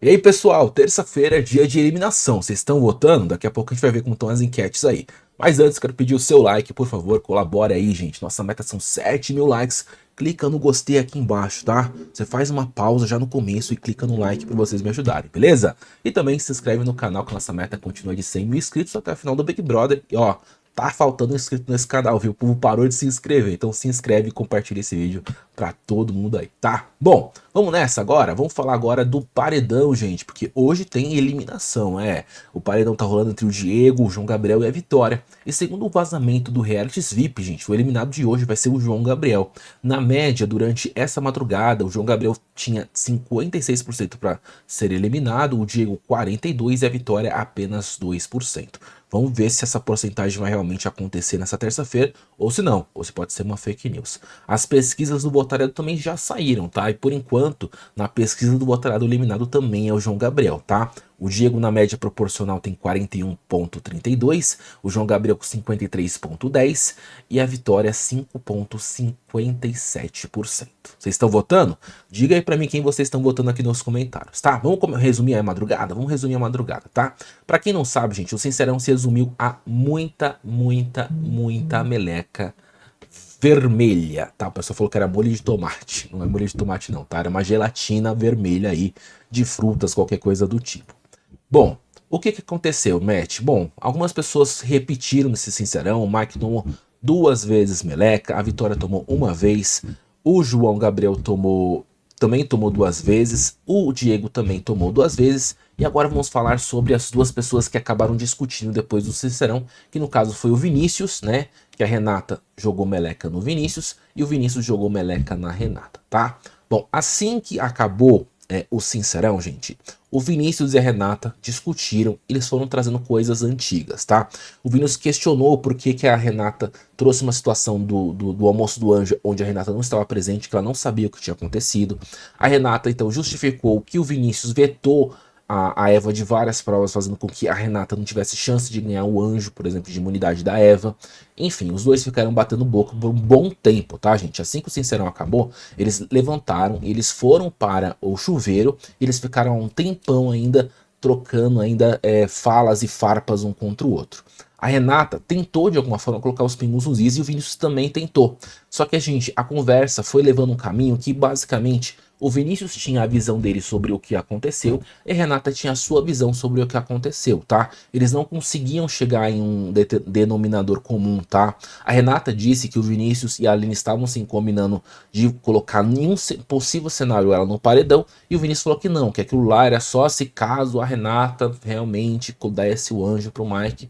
E aí, pessoal, terça-feira é dia de eliminação. Vocês estão votando? Daqui a pouco a gente vai ver como estão as enquetes aí. Mas antes, quero pedir o seu like, por favor, colabore aí, gente. Nossa meta são 7.000 likes. Clica no gostei aqui embaixo, tá? Você faz uma pausa já no começo e clica no like para vocês me ajudarem, beleza? E também se inscreve no canal que nossa meta continua de 100 mil inscritos até a final do Big Brother. E ó, tá faltando inscrito nesse canal, viu? O povo parou de se inscrever, então se inscreve e compartilha esse vídeo pra todo mundo aí, tá? Bom, vamos nessa agora? Vamos falar agora do paredão, gente, porque hoje tem eliminação, O paredão tá rolando entre o Diego, o João Gabriel e a Vitória. E segundo o vazamento do Realities VIP, gente, o eliminado de hoje vai ser o João Gabriel. Na média, durante essa madrugada, o João Gabriel tinha 56% para ser eliminado, o Diego 42% e a Vitória apenas 2%. Vamos ver se essa porcentagem vai realmente acontecer nessa terça-feira, ou se não, ou se pode ser uma fake news. As pesquisas do Votarado também já saíram, tá? E por enquanto, na pesquisa do Votarado, o eliminado também é o João Gabriel, tá? O Diego na média proporcional tem 41,32, o João Gabriel com 53,10 e a Vitória 5,57%. Vocês estão votando? Diga aí pra mim quem vocês estão votando aqui nos comentários, tá? Vamos resumir a madrugada? Vamos resumir a madrugada, tá? Pra quem não sabe, gente, o Sincerão se resumiu a muita meleca vermelha, tá? O pessoal falou que era molho de tomate. Não é molho de tomate não, tá? Era uma gelatina vermelha aí de frutas, qualquer coisa do tipo. Bom, o que aconteceu, Matt? Bom, algumas pessoas repetiram nesse Sincerão. O Mike tomou 2 vezes meleca, a Vitória tomou 1 vez, o João Gabriel também tomou 2 vezes, o Diego também tomou 2 vezes. E agora vamos falar sobre as duas pessoas que acabaram discutindo depois do Sincerão, que no caso foi o Vinícius, né? Que a Renata jogou meleca no Vinícius e o Vinícius jogou meleca na Renata, tá? Bom, assim que acabou o Sincerão, gente, o Vinícius e a Renata discutiram, eles foram trazendo coisas antigas, tá? O Vinícius questionou por que a Renata trouxe uma situação do almoço do anjo, onde a Renata não estava presente, que ela não sabia o que tinha acontecido. A Renata, então, justificou que o Vinícius vetou a Eva de várias provas, fazendo com que a Renata não tivesse chance de ganhar o anjo, por exemplo, de imunidade da Eva. Enfim, os dois ficaram batendo boca por um bom tempo, tá, gente? Assim que o Sincerão acabou, eles levantaram, eles foram para o chuveiro, e eles ficaram um tempão ainda trocando ainda falas e farpas um contra o outro. A Renata tentou de alguma forma colocar os pingos nos is e o Vinícius também tentou. Só que a conversa foi levando um caminho que basicamente o Vinícius tinha a visão dele sobre o que aconteceu e a Renata tinha a sua visão sobre o que aconteceu, tá? Eles não conseguiam chegar em um denominador comum, tá? A Renata disse que o Vinícius e a Aline estavam se combinando de colocar nenhum possível cenário ela no paredão, e o Vinícius falou que não, que aquilo lá era só se caso a Renata realmente desse o anjo pro Mike.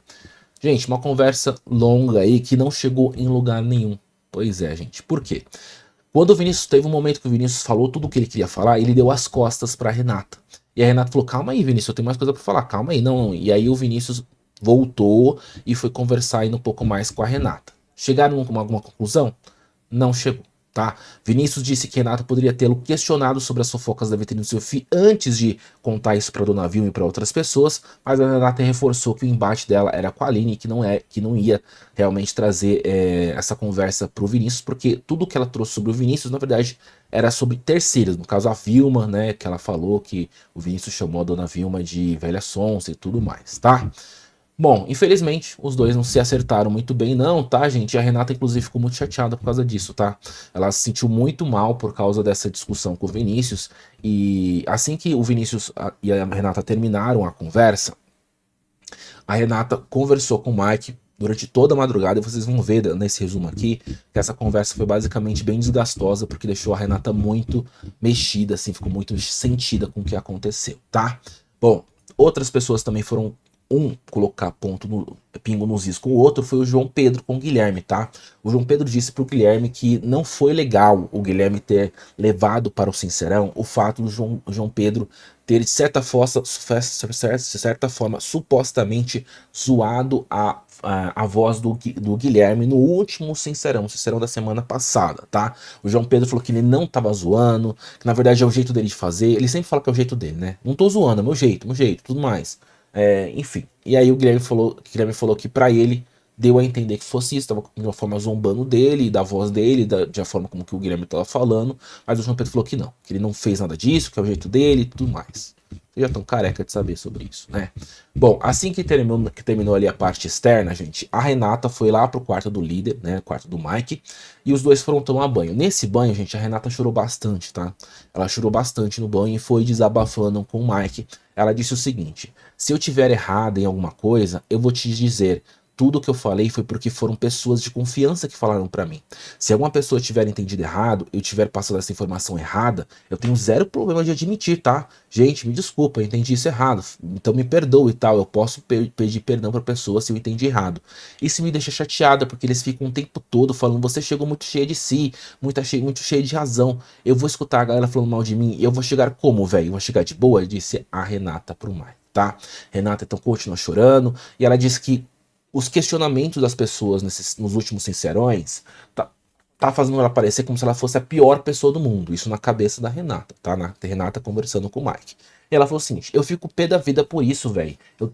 Gente, uma conversa longa aí que não chegou em lugar nenhum. Pois é, gente. Por quê? Quando o Vinícius teve um momento que o Vinícius falou tudo o que ele queria falar, ele deu as costas pra Renata. E a Renata falou: calma aí, Vinícius, eu tenho mais coisa pra falar, calma aí, não. E aí o Vinícius voltou e foi conversar ainda um pouco mais com a Renata. Chegaram com alguma conclusão? Não chegou, tá? Vinícius disse que Renata poderia tê-lo questionado sobre as fofocas da vitrine do seu filho antes de contar isso para Dona Vilma e para outras pessoas, mas a Renata reforçou que o embate dela era com a Aline, que não ia realmente trazer essa conversa para o Vinícius, porque tudo que ela trouxe sobre o Vinícius, na verdade, era sobre terceiros, no caso a Vilma, né, que ela falou que o Vinícius chamou a Dona Vilma de velha sonsa e tudo mais, tá? Bom, infelizmente, os dois não se acertaram muito bem não, tá, gente? E a Renata, inclusive, ficou muito chateada por causa disso, tá? Ela se sentiu muito mal por causa dessa discussão com o Vinícius. E assim que o Vinícius e a Renata terminaram a conversa, a Renata conversou com o Mike durante toda a madrugada, e vocês vão ver nesse resumo aqui que essa conversa foi basicamente bem desgastosa, porque deixou a Renata muito mexida, assim, ficou muito sentida com o que aconteceu, tá? Bom, outras pessoas também foram colocar pingo nos is com o outro, foi o João Pedro com o Guilherme, tá? O João Pedro disse pro Guilherme que não foi legal o Guilherme ter levado para o Sincerão o fato do João Pedro ter, de certa forma, supostamente zoado a voz do Guilherme no último Sincerão da semana passada, tá? O João Pedro falou que ele não tava zoando, que na verdade é o jeito dele de fazer, ele sempre fala que é o jeito dele, né? Não tô zoando, é meu jeito, tudo mais. Enfim, e aí o Guilherme falou que pra ele deu a entender que fosse isso, tava de uma forma zombando dele, da voz dele, da forma como que o Guilherme tava falando, mas o João Pedro falou que não, que ele não fez nada disso, que é o jeito dele e tudo mais. Vocês Vocês já estão careca de saber sobre isso, né? Bom, assim que terminou ali a parte externa, gente, a Renata foi lá pro quarto do líder, né? Quarto do Mike, e os dois foram tomar banho. Nesse banho, gente, a Renata chorou bastante, tá? Ela chorou bastante no banho e foi desabafando com o Mike. Ela disse o seguinte: se eu tiver errado em alguma coisa, eu vou te dizer. Tudo que eu falei foi porque foram pessoas de confiança que falaram pra mim. Se alguma pessoa tiver entendido errado, eu tiver passado essa informação errada, eu tenho zero problema de admitir, tá? Gente, me desculpa, eu entendi isso errado. Então me perdoe e tal. Eu posso pedir perdão pra pessoa se eu entendi errado. Isso me deixa chateada, porque eles ficam o tempo todo falando: você chegou muito cheia de si, muito cheia de razão. Eu vou escutar a galera falando mal de mim e eu vou chegar como, velho? Eu vou chegar de boa? Disse a Renata pro Mai, tá? Renata então continua chorando e ela disse que os questionamentos das pessoas nos últimos sincerões tá fazendo ela parecer como se ela fosse a pior pessoa do mundo. Isso na cabeça da Renata, tá? Na Renata conversando com o Mike. E ela falou o seguinte: eu fico pé da vida por isso, velho. Eu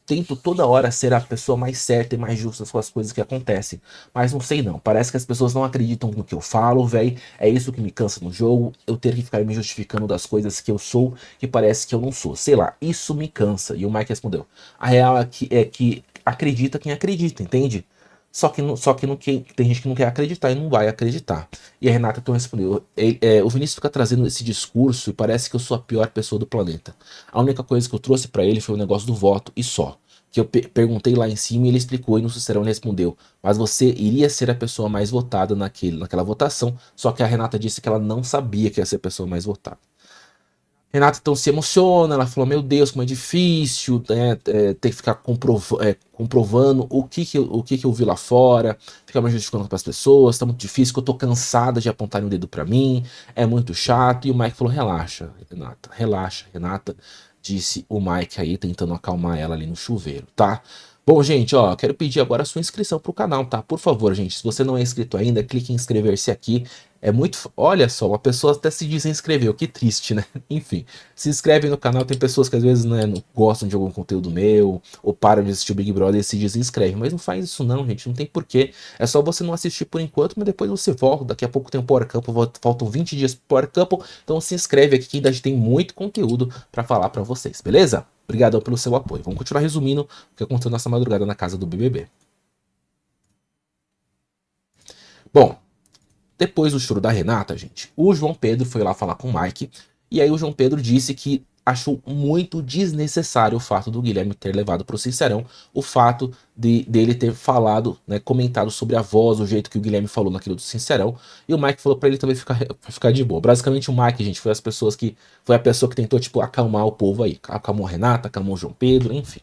tento toda hora ser a pessoa mais certa e mais justa com as coisas que acontecem. Mas não sei não. Parece que as pessoas não acreditam no que eu falo, velho. É isso que me cansa no jogo. Eu ter que ficar me justificando das coisas que eu sou, que parece que eu não sou. Sei lá, isso me cansa. E o Mike respondeu: a real é que acredita quem acredita, entende? Só que não, tem gente que não quer acreditar e não vai acreditar. E a Renata então respondeu: o Vinícius fica trazendo esse discurso e parece que eu sou a pior pessoa do planeta. A única coisa que eu trouxe pra ele foi o negócio do voto e só. Que eu perguntei lá em cima e ele explicou, e no Sincerão ele respondeu: mas você iria ser a pessoa mais votada naquela votação. Só que a Renata disse que ela não sabia que ia ser a pessoa mais votada. Renata então se emociona, ela falou: meu Deus, como é difícil, né, ter que ficar comprovando o que eu vi lá fora, ficar me justificando para as pessoas, tá muito difícil, que eu tô cansada de apontarem o dedo para mim, é muito chato. E o Mike falou: relaxa, Renata, disse o Mike aí, tentando acalmar ela ali no chuveiro, tá? Bom, gente, ó, quero pedir agora a sua inscrição pro canal, tá? Por favor, gente, se você não é inscrito ainda, clique em inscrever-se aqui. É muito. Olha só, uma pessoa até se desinscreveu, que triste, né? Enfim, se inscreve no canal. Tem pessoas que às vezes, né, não gostam de algum conteúdo meu, ou param de assistir o Big Brother e se desinscrevem. Mas não faz isso, não, gente. Não tem porquê. É só você não assistir por enquanto, mas depois você volta. Daqui a pouco tem o Power Couple, faltam 20 dias pro Power Couple. Então se inscreve aqui que ainda tem muito conteúdo pra falar pra vocês, beleza? Obrigadão pelo seu apoio. Vamos continuar resumindo o que aconteceu nessa madrugada na casa do BBB. Bom, depois do choro da Renata, gente, o João Pedro foi lá falar com o Mike, e aí o João Pedro disse que achou muito desnecessário o fato do Guilherme ter levado pro Sincerão, o fato dele ter falado, né, comentado sobre a voz, o jeito que o Guilherme falou naquilo do Sincerão, e o Mike falou pra ele também ficar de boa. Basicamente o Mike, gente, foi a pessoa que tentou, tipo, acalmar o povo aí, acalmou a Renata, acalmou o João Pedro, enfim.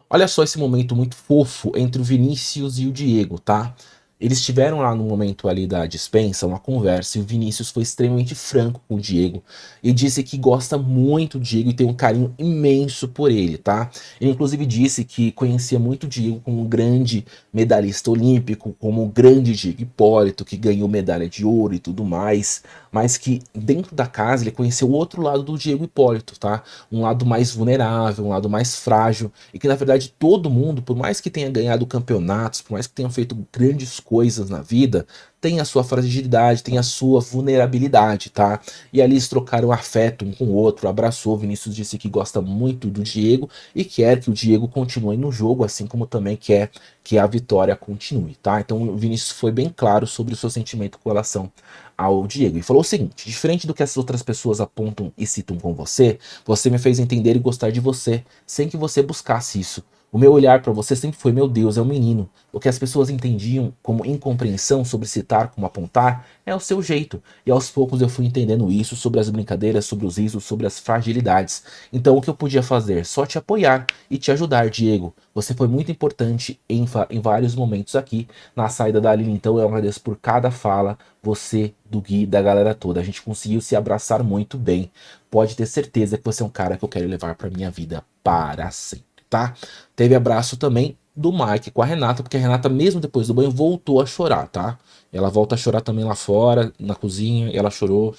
Olha só esse momento muito fofo entre o Vinícius e o Diego, tá? Eles tiveram lá no momento ali da dispensa uma conversa e o Vinícius foi extremamente franco com o Diego e disse que gosta muito do Diego e tem um carinho imenso por ele, tá? Ele inclusive disse que conhecia muito o Diego como um grande medalhista olímpico, como o grande Diego Hipólito, que ganhou medalha de ouro e tudo mais, mas que dentro da casa ele conheceu o outro lado do Diego Hipólito, tá? Um lado mais vulnerável, um lado mais frágil, e que na verdade todo mundo, por mais que tenha ganhado campeonatos, por mais que tenha feito grandes coisas na vida, tem a sua fragilidade, tem a sua vulnerabilidade, tá? E ali eles trocaram afeto um com o outro, abraçou. Vinícius disse que gosta muito do Diego e quer que o Diego continue no jogo, assim como também quer que a vitória continue, tá? Então o Vinícius foi bem claro sobre o seu sentimento com relação ao Diego e falou o seguinte: diferente do que as outras pessoas apontam e citam com você, você me fez entender e gostar de você, sem que você buscasse isso. O meu olhar para você sempre foi: meu Deus, é um menino. O que as pessoas entendiam como incompreensão sobre citar como apontar é o seu jeito. E aos poucos eu fui entendendo isso, sobre as brincadeiras, sobre os risos, sobre as fragilidades. Então o que eu podia fazer? Só te apoiar e te ajudar, Diego. Você foi muito importante em vários momentos aqui. Na saída da Aline, então, eu agradeço por cada fala, você, do Gui, da galera toda. A gente conseguiu se abraçar muito bem. Pode ter certeza que você é um cara que eu quero levar para minha vida para sempre, tá? Teve abraço também do Mike com a Renata, porque a Renata, mesmo depois do banho, voltou a chorar, tá? Ela volta a chorar também lá fora, na cozinha, e ela chorou,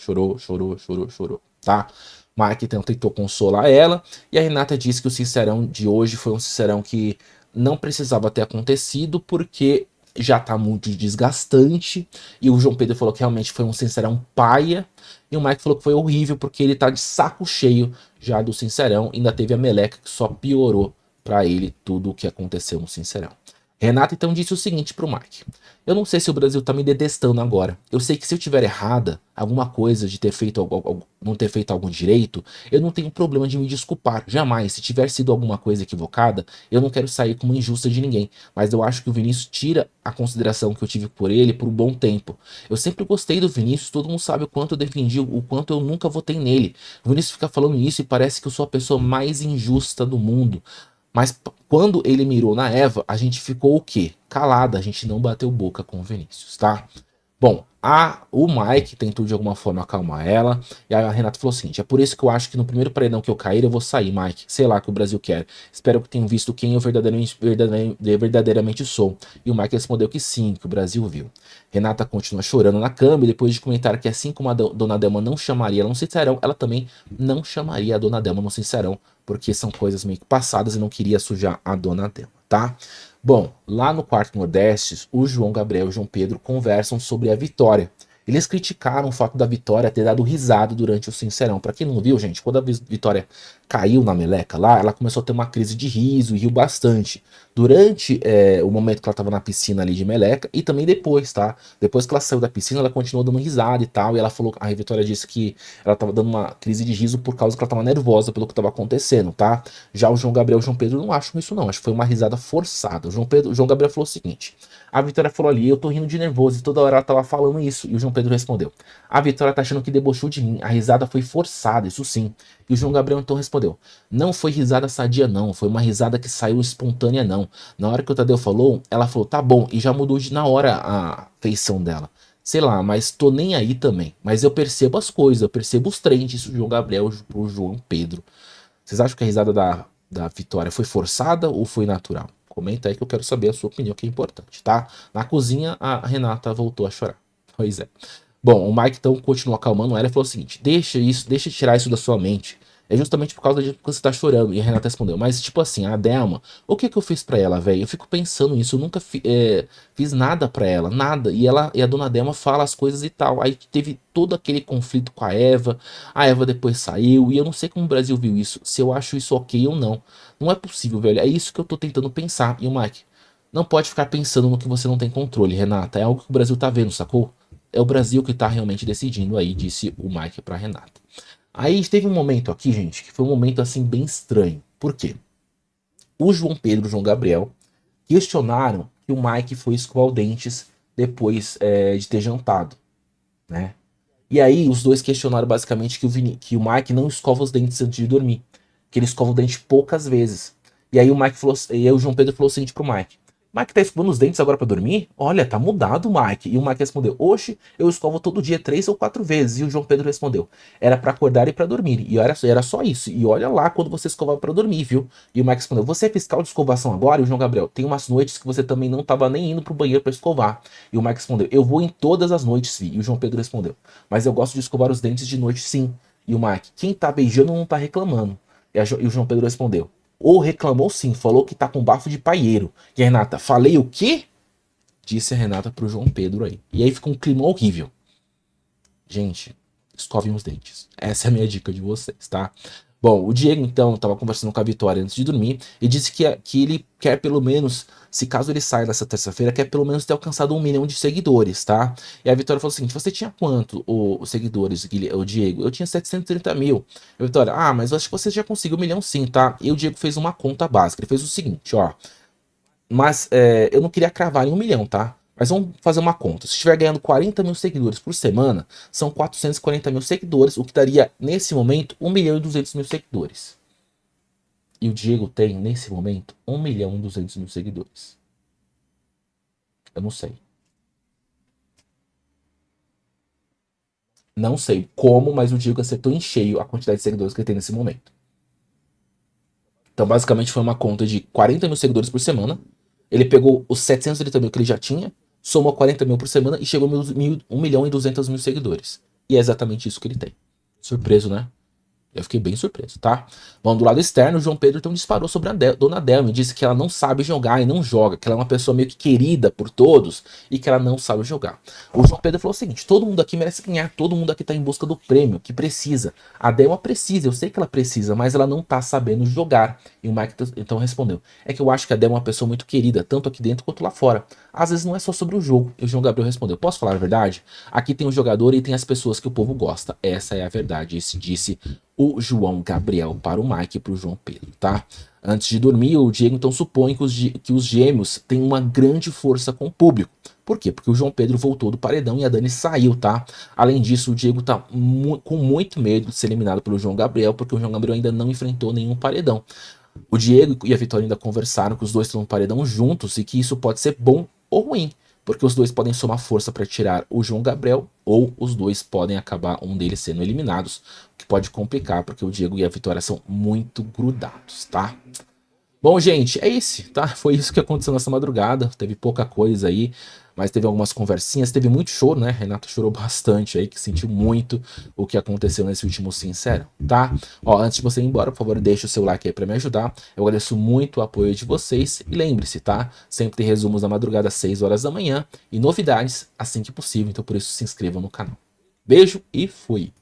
tá? Mike então tentou consolar ela, e a Renata disse que o Sincerão de hoje foi um Sincerão que não precisava ter acontecido, porque já tá muito desgastante. E o João Pedro falou que realmente foi um Sincerão paia. E o Mike falou que foi horrível porque ele tá de saco cheio já do Sincerão. Ainda teve a meleca que só piorou pra ele tudo o que aconteceu no Sincerão. Renata então disse o seguinte pro Mike: eu não sei se o Brasil tá me detestando agora. Eu sei que se eu tiver errada, alguma coisa de ter feito não ter feito algum direito, eu não tenho problema de me desculpar. Jamais. Se tiver sido alguma coisa equivocada, eu não quero sair como injusta de ninguém. Mas eu acho que o Vinícius tira a consideração que eu tive por ele por um bom tempo. Eu sempre gostei do Vinícius, todo mundo sabe o quanto eu defendi, o quanto eu nunca votei nele. O Vinícius fica falando isso e parece que eu sou a pessoa mais injusta do mundo. Mas quando ele mirou na Eva, a gente ficou o quê? Calada, a gente não bateu boca com o Vinícius, tá? Bom, o Mike tentou de alguma forma acalmar ela, e aí a Renata falou o seguinte: é por isso que eu acho que no primeiro paredão que eu cair, eu vou sair, Mike. Sei lá que o Brasil quer. Espero que tenham visto quem eu verdadeiramente sou. E o Mike respondeu que sim, que o Brasil viu. Renata continua chorando na cama, e depois de comentar que assim como a Dona Delma não chamaria ela no Sincerão, ela também não chamaria a Dona Delma no Sincerão, porque são coisas meio que passadas e não queria sujar a Dona Delma, tá? Bom, lá no quarto Nordeste, o João Gabriel e o João Pedro conversam sobre a vitória. Eles criticaram o fato da Vitória ter dado risada durante o Sincerão. Pra quem não viu, gente, quando a Vitória caiu na meleca lá, ela começou a ter uma crise de riso e riu bastante. Durante o momento que ela tava na piscina ali de meleca e também depois, tá? Depois que ela saiu da piscina, ela continuou dando risada e tal. E ela falou, a Vitória disse que ela tava dando uma crise de riso por causa que ela tava nervosa pelo que tava acontecendo, tá? Já o João Gabriel e o João Pedro não acham isso não, acho que foi uma risada forçada. O João Gabriel falou o seguinte: a Vitória falou ali, eu tô rindo de nervoso, e toda hora ela tava falando isso. E o João Pedro respondeu: a Vitória tá achando que debochou de mim, a risada foi forçada, isso sim. E o João Gabriel então respondeu: não foi risada sadia não, foi uma risada que saiu espontânea não. Na hora que o Tadeu falou, ela falou, tá bom, e já mudou na hora a feição dela. Sei lá, mas tô nem aí também. Mas eu percebo as coisas, eu percebo os trends do João Gabriel pro João Pedro. Vocês acham que a risada da Vitória foi forçada ou foi natural? Comenta aí que eu quero saber a sua opinião, que é importante, tá? Na cozinha, a Renata voltou a chorar. Pois é. Bom, o Mike então continuou acalmando ela e falou o seguinte: deixa isso, deixa tirar isso da sua mente. É justamente por causa de que você tá chorando. E a Renata respondeu: mas tipo assim, a Delma, o que que eu fiz pra ela, velho? Eu fico pensando nisso, eu nunca fiz nada pra ela, nada. E a dona Delma fala as coisas e tal. Aí teve todo aquele conflito com a Eva depois saiu, e eu não sei como o Brasil viu isso, se eu acho isso ok ou não. Não é possível, velho. É isso que eu tô tentando pensar. E o Mike, não pode ficar pensando no que você não tem controle, Renata. É algo que o Brasil tá vendo, sacou? É o Brasil que tá realmente decidindo aí, disse o Mike pra Renata. Aí teve um momento aqui, gente, que foi um momento assim bem estranho. Por quê? O João Pedro e o João Gabriel questionaram que o Mike foi escovar os dentes depois de ter jantado, né? E aí os dois questionaram basicamente que o Mike não escova os dentes antes de dormir, que ele escova o dente poucas vezes. E aí o João Pedro falou o seguinte pro Mike: Mike tá escovando os dentes agora pra dormir? Olha, tá mudado, Mike. E o Mike respondeu: oxe, eu escovo todo dia 3 ou 4 vezes. E o João Pedro respondeu: era pra acordar e pra dormir. E era só isso. E olha lá quando você escovava pra dormir, viu? E o Mike respondeu: você é fiscal de escovação agora? E o João Gabriel: tem umas noites que você também não tava nem indo pro banheiro pra escovar. E o Mike respondeu: eu vou em todas as noites, fi. E o João Pedro respondeu: mas eu gosto de escovar os dentes de noite, sim. E o Mike: quem tá beijando não tá reclamando. E o João Pedro respondeu: ou reclamou sim, falou que tá com bafo de paieiro. E a Renata: falei o quê? Disse a Renata pro João Pedro aí. E aí ficou um clima horrível. Gente, escovem os dentes. Essa é a minha dica de vocês, tá? Bom, o Diego então estava conversando com a Vitória antes de dormir e disse que ele quer pelo menos, se caso ele saia dessa terça-feira, quer pelo menos ter alcançado 1 milhão de seguidores, tá? E a Vitória falou o seguinte: você tinha quanto os seguidores, o Diego? Eu tinha 730 mil. A Vitória: ah, mas eu acho que você já conseguiu 1 milhão sim, tá? E o Diego fez uma conta básica, ele fez o seguinte, ó. Mas eu não queria cravar em 1 milhão, tá? Mas vamos fazer uma conta. Se estiver ganhando 40 mil seguidores por semana, são 440 mil seguidores, o que daria, nesse momento, 1 milhão e 200 mil seguidores. E o Diego tem, nesse momento, 1 milhão e 200 mil seguidores. Eu não sei. Não sei como, mas o Diego acertou em cheio a quantidade de seguidores que ele tem nesse momento. Então, basicamente, foi uma conta de 40 mil seguidores por semana. Ele pegou os 730 mil que ele já tinha, somou 40 mil por semana e chegou a 1 milhão e 200 mil seguidores. E é exatamente isso que ele tem. Surpreso, né? Eu fiquei bem surpreso, tá? Bom, do lado externo, o João Pedro então disparou sobre a Dona Delma e disse que ela não sabe jogar e não joga, que ela é uma pessoa meio que querida por todos e que ela não sabe jogar. O João Pedro falou o seguinte: todo mundo aqui merece ganhar, todo mundo aqui tá em busca do prêmio, que precisa. A Delma precisa, eu sei que ela precisa, mas ela não tá sabendo jogar. E o Mike então respondeu: é que eu acho que a Delma é uma pessoa muito querida, tanto aqui dentro quanto lá fora. Às vezes não é só sobre o jogo. E o João Gabriel respondeu: posso falar a verdade? Aqui tem o jogador e tem as pessoas que o povo gosta. Essa é a verdade. Esse disse o João Gabriel para o Mike e para o João Pedro, tá? Antes de dormir, o Diego então supõe que os gêmeos têm uma grande força com o público. Por quê? Porque o João Pedro voltou do paredão e a Dani saiu, tá? Além disso, o Diego tá com muito medo de ser eliminado pelo João Gabriel, porque o João Gabriel ainda não enfrentou nenhum paredão. O Diego e a Vitória ainda conversaram que os dois estão no paredão juntos e que isso pode ser bom ou ruim, porque os dois podem somar força para tirar o João Gabriel ou os dois podem acabar um deles sendo eliminados, o que pode complicar porque o Diego e a Vitória são muito grudados, tá? Bom, gente, é isso, tá? Foi isso que aconteceu nessa madrugada. Teve pouca coisa aí, mas teve algumas conversinhas. Teve muito choro, né? Renato chorou bastante aí, que sentiu muito o que aconteceu nesse último Sincero, tá? Ó, antes de você ir embora, por favor, deixa o seu like aí pra me ajudar. Eu agradeço muito o apoio de vocês. E lembre-se, tá? Sempre tem resumos na madrugada às 6 horas da manhã e novidades assim que possível. Então, por isso, se inscrevam no canal. Beijo e fui!